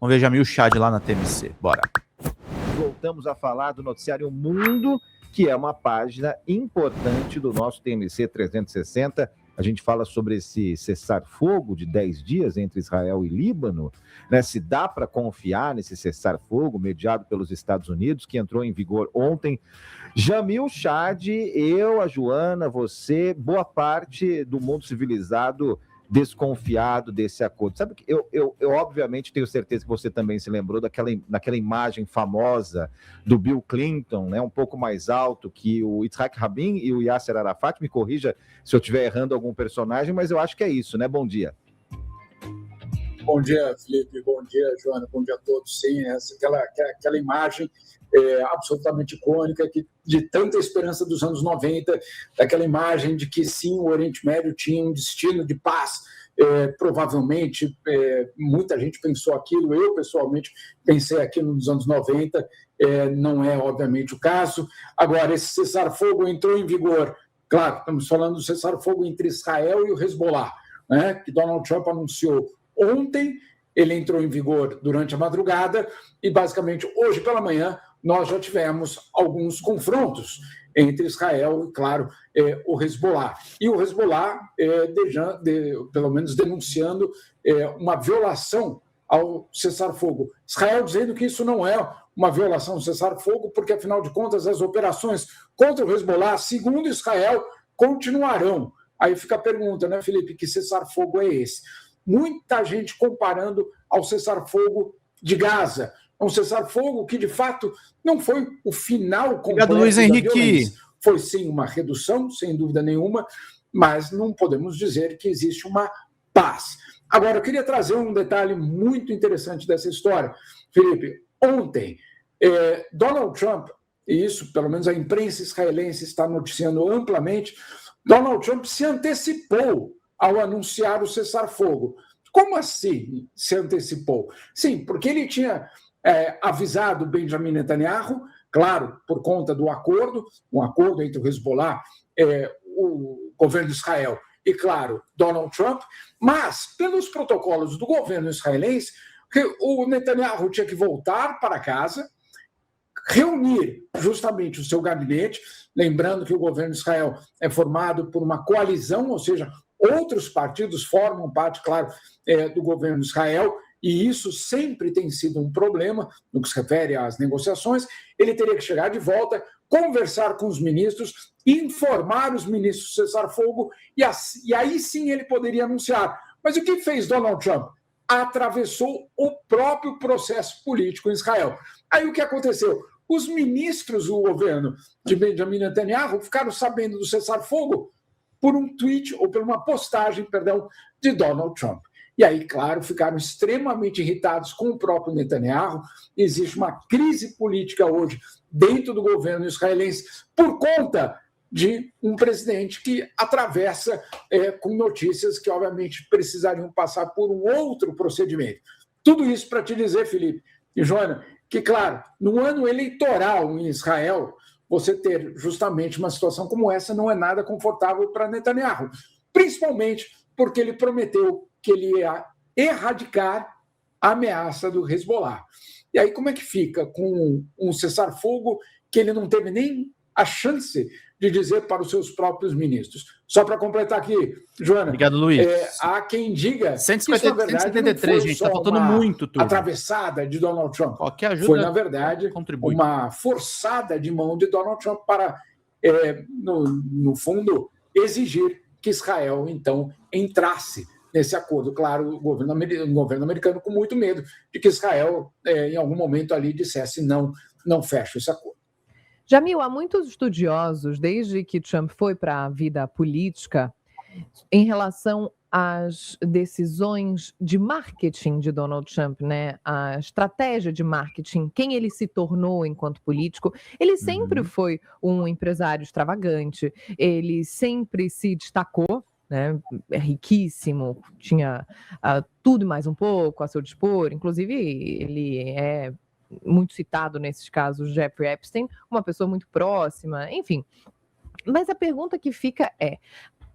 Vamos ver Jamil Chad lá na TMC. Bora. Voltamos a falar do Noticiário Mundo, que é uma página importante do nosso TMC 360. A gente fala sobre esse cessar-fogo de 10 dias entre Israel e Líbano, né? Se dá para confiar nesse cessar-fogo mediado pelos Estados Unidos, que entrou em vigor ontem. Jamil Chad, eu, a Joana, você, boa parte do mundo civilizado desconfiado desse acordo. Sabe que eu obviamente tenho certeza que você também se lembrou daquela imagem famosa do Bill Clinton, né, um pouco mais alto que o Yitzhak Rabin e o Yasser Arafat. Me corrija se eu estiver errando algum personagem, mas eu acho que é isso, né? Bom dia. Bom dia, Felipe. Bom dia, Joana. Bom dia a todos. Sim, aquela imagem absolutamente icônica de tanta esperança dos anos 90, daquela imagem de que sim, o Oriente Médio tinha um destino de paz. Provavelmente, muita gente pensou aquilo, eu pessoalmente pensei aquilo nos anos 90, não é obviamente o caso. Agora, esse cessar-fogo entrou em vigor, claro, estamos falando do cessar-fogo entre Israel e o Hezbollah, né, que Donald Trump anunciou ontem. Ele entrou em vigor durante a madrugada e, basicamente, hoje pela manhã, nós já tivemos alguns confrontos entre Israel e, claro, o Hezbollah. E o Hezbollah, pelo menos denunciando uma violação ao cessar-fogo. Israel dizendo que isso não é uma violação ao cessar-fogo, porque, afinal de contas, as operações contra o Hezbollah, segundo Israel, continuarão. Aí fica a pergunta, né, Felipe, que cessar-fogo é esse? Muita gente comparando ao cessar-fogo de Gaza. Um cessar-fogo que, de fato, não foi o final completo. Obrigado, Luiz Henrique. Foi, sim, uma redução, sem dúvida nenhuma, mas não podemos dizer que existe uma paz. Agora, eu queria trazer um detalhe muito interessante dessa história. Felipe, ontem, Donald Trump, e isso, pelo menos a imprensa israelense está noticiando amplamente, Donald Trump se antecipou ao anunciar o cessar-fogo. Como assim se antecipou? Sim, porque ele tinha avisado Benjamin Netanyahu, claro, por conta do acordo, um acordo entre o Hezbollah, o governo de Israel e, claro, Donald Trump, mas, pelos protocolos do governo israelense, o Netanyahu tinha que voltar para casa, reunir justamente o seu gabinete, lembrando que o governo de Israel é formado por uma coalizão, ou seja, outros partidos formam parte, claro, do governo de Israel, e isso sempre tem sido um problema no que se refere às negociações. Ele teria que chegar de volta, conversar com os ministros, informar os ministros do cessar-fogo, e aí sim ele poderia anunciar. Mas o que fez Donald Trump? Atravessou o próprio processo político em Israel. Aí o que aconteceu? Os ministros do governo de Benjamin Netanyahu ficaram sabendo do cessar-fogo por um tweet, ou por uma postagem, de Donald Trump. E aí, claro, ficaram extremamente irritados com o próprio Netanyahu. Existe uma crise política hoje dentro do governo israelense por conta de um presidente que atravessa com notícias que, obviamente, precisariam passar por um outro procedimento. Tudo isso para te dizer, Felipe e Joana, que, claro, no ano eleitoral em Israel, você ter justamente uma situação como essa não é nada confortável para Netanyahu, principalmente porque ele prometeu que ele ia erradicar a ameaça do Hezbollah. E aí como é que fica com um cessar-fogo que ele não teve nem a chance de dizer para os seus próprios ministros? Só para completar aqui, Joana. Obrigado, Luiz. Há quem diga 150, que isso, na verdade, 173, não foi gente, só está faltando muito, turma. atravessada de Donald Trump. Qualquer ajuda foi, na verdade, contribui. Uma forçada de mão de Donald Trump para, no fundo, exigir que Israel, então, entrasse nesse acordo. Claro, o governo americano com muito medo de que Israel, em algum momento ali, dissesse não fecha esse acordo. Jamil, há muitos estudiosos, desde que Trump foi para a vida política, em relação às decisões de marketing de Donald Trump, né? A estratégia de marketing, quem ele se tornou enquanto político. Ele sempre foi um empresário extravagante, ele sempre se destacou, né? É riquíssimo, tinha tudo e mais um pouco a seu dispor, inclusive ele é muito citado nesses casos, Jeffrey Epstein, uma pessoa muito próxima, enfim. Mas a pergunta que fica é,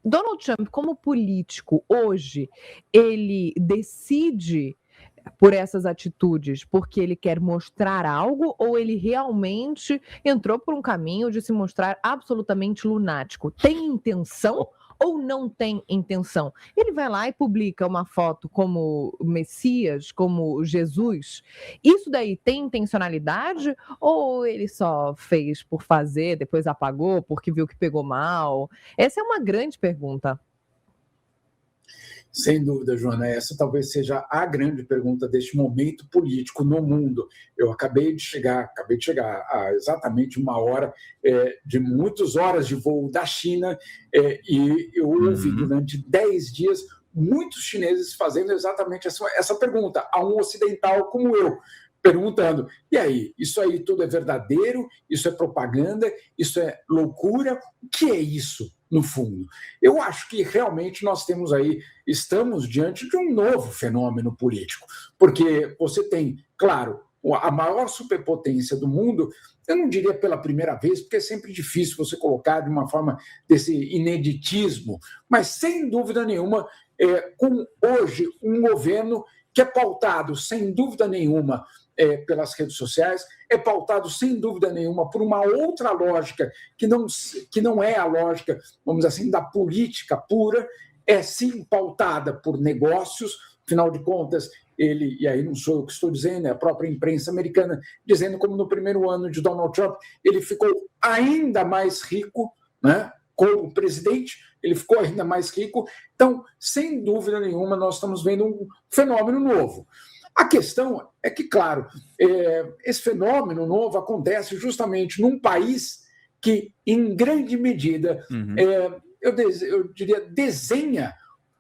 Donald Trump, como político, hoje, ele decide por essas atitudes porque ele quer mostrar algo ou ele realmente entrou por um caminho de se mostrar absolutamente lunático? Tem intenção ou não tem intenção? Ele vai lá e publica uma foto como Messias, como Jesus. Isso daí tem intencionalidade ou ele só fez por fazer, depois apagou porque viu que pegou mal? Essa é uma grande pergunta. Sem dúvida, Joana, essa talvez seja a grande pergunta deste momento político no mundo. Eu acabei de chegar há exatamente uma hora, de muitas horas de voo da China, e eu ouvi durante 10 dias muitos chineses fazendo exatamente essa pergunta a um ocidental como eu, perguntando, e aí, isso aí tudo é verdadeiro? Isso é propaganda? Isso é loucura? O que é isso, no fundo? Eu acho que realmente nós estamos diante de um novo fenômeno político, porque você tem, claro, a maior superpotência do mundo, eu não diria pela primeira vez, porque é sempre difícil você colocar de uma forma desse ineditismo, mas sem dúvida nenhuma, com hoje um governo que é pautado, sem dúvida nenhuma, pelas redes sociais, é pautado, sem dúvida nenhuma, por uma outra lógica que não é a lógica, vamos dizer assim, da política pura, é sim pautada por negócios, afinal de contas, e aí não sou eu que estou dizendo, é a própria imprensa americana, dizendo como no primeiro ano de Donald Trump, ele ficou ainda mais rico, né? Como presidente, ele ficou ainda mais rico. Então, sem dúvida nenhuma, nós estamos vendo um fenômeno novo. A questão é que, claro, esse fenômeno novo acontece justamente num país que, em grande medida, eu diria, desenha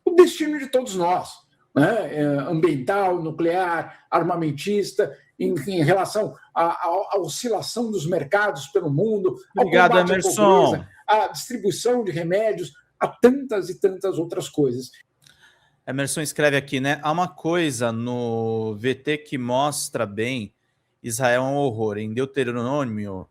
o destino de todos nós, né? Ambiental, nuclear, armamentista, em relação à oscilação dos mercados pelo mundo, Obrigado, ao combate Emerson. à pobreza, à distribuição de remédios, a tantas e tantas outras coisas. Emerson escreve aqui, né? Há uma coisa no VT que mostra bem Israel é um horror. Em Deuteronômio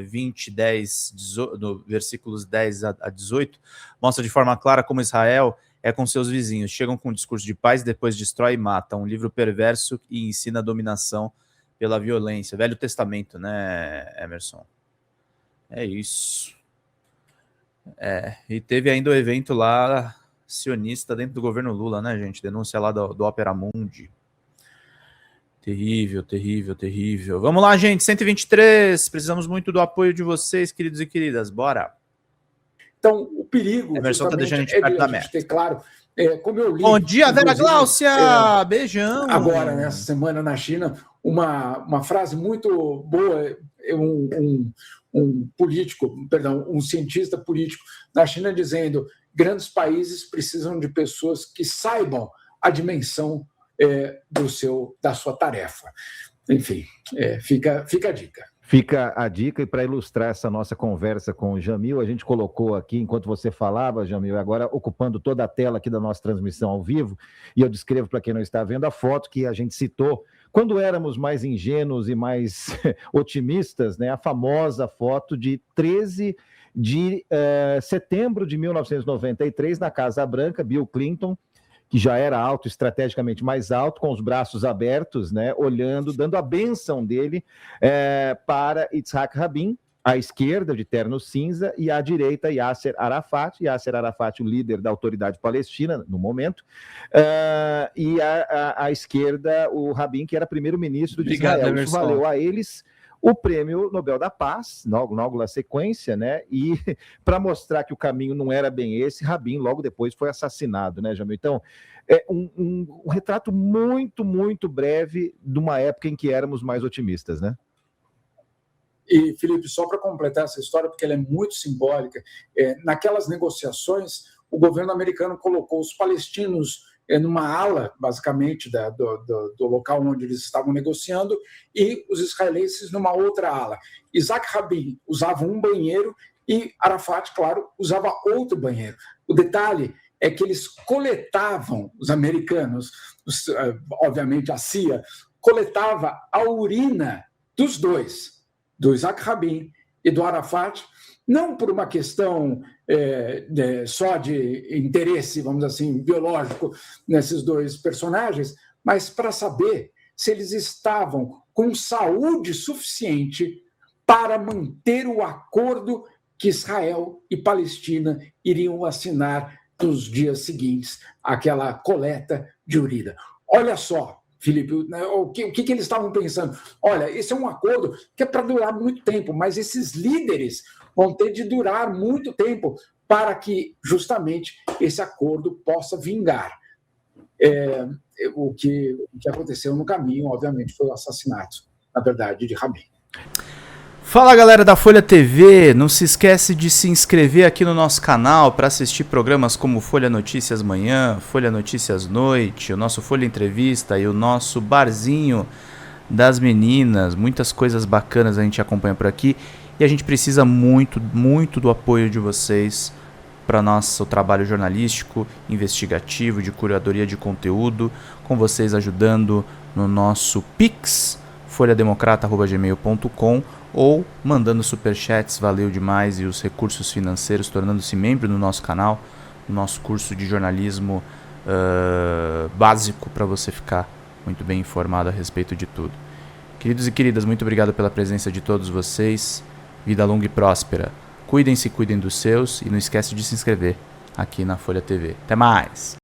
20, 10, no versículos 10 a 18, mostra de forma clara como Israel é com seus vizinhos. Chegam com um discurso de paz, depois destrói e mata. Um livro perverso e ensina a dominação pela violência. Velho Testamento, né, Emerson? É isso. E teve ainda o evento lá sionista dentro do governo Lula, né, gente? Denúncia lá do Opera Mundi. Terrível, terrível, terrível. Vamos lá, gente, 123. Precisamos muito do apoio de vocês, queridos e queridas. Bora. Então, o perigo... Emerson tá deixando a gente perto da meta. Ter claro, como eu li... Bom dia, Vera Gláucia! Beijão! Agora, nessa semana na China, uma frase muito boa, um político, perdão, um cientista político na China dizendo: grandes países precisam de pessoas que saibam a dimensão da sua tarefa. Enfim, fica a dica. Fica a dica, e para ilustrar essa nossa conversa com o Jamil, a gente colocou aqui, enquanto você falava, Jamil, agora ocupando toda a tela aqui da nossa transmissão ao vivo, e eu descrevo para quem não está vendo a foto que a gente citou, quando éramos mais ingênuos e mais otimistas, né, a famosa foto de 13 de setembro de 1993, na Casa Branca, Bill Clinton, que já era alto, estrategicamente mais alto, com os braços abertos, né, olhando, dando a bênção dele para Yitzhak Rabin, à esquerda, de terno cinza, e à direita, Yasser Arafat, o líder da autoridade palestina, no momento, e à esquerda, o Rabin, que era primeiro-ministro de Israel. Isso valeu a eles o Prêmio Nobel da Paz, logo na sequência, né? E para mostrar que o caminho não era bem esse, Rabin logo depois foi assassinado, né, Jamil? Então, é um retrato muito, muito breve de uma época em que éramos mais otimistas, né? E, Felipe, só para completar essa história, porque ela é muito simbólica, naquelas negociações, o governo americano colocou os palestinos numa ala, basicamente, do local onde eles estavam negociando, e os israelenses numa outra ala. Yitzhak Rabin usava um banheiro e Arafat, claro, usava outro banheiro. O detalhe é que eles coletavam, os americanos, obviamente a CIA, coletava a urina dos dois, do Yitzhak Rabin e do Arafat, não por uma questão só de interesse, vamos dizer assim, biológico nesses dois personagens, mas para saber se eles estavam com saúde suficiente para manter o acordo que Israel e Palestina iriam assinar nos dias seguintes àquela coleta de urina. Olha só, Felipe, o que eles estavam pensando? Olha, esse é um acordo que é para durar muito tempo, mas esses líderes vão ter de durar muito tempo para que, justamente, esse acordo possa vingar. O que aconteceu no caminho, obviamente, foi o assassinato, na verdade, de Rabin. Fala, galera da Folha TV, não se esquece de se inscrever aqui no nosso canal para assistir programas como Folha Notícias Manhã, Folha Notícias Noite, o nosso Folha Entrevista e o nosso Barzinho das Meninas. Muitas coisas bacanas a gente acompanha por aqui e a gente precisa muito, muito do apoio de vocês para nosso trabalho jornalístico, investigativo, de curadoria de conteúdo, com vocês ajudando no nosso Pix, folhademocrata@gmail.com, ou mandando superchats, valeu demais, e os recursos financeiros, tornando-se membro do nosso canal, no nosso curso de jornalismo básico, para você ficar muito bem informado a respeito de tudo. Queridos e queridas, muito obrigado pela presença de todos vocês, vida longa e próspera, cuidem-se, cuidem dos seus, e não esquece de se inscrever aqui na Folha TV. Até mais!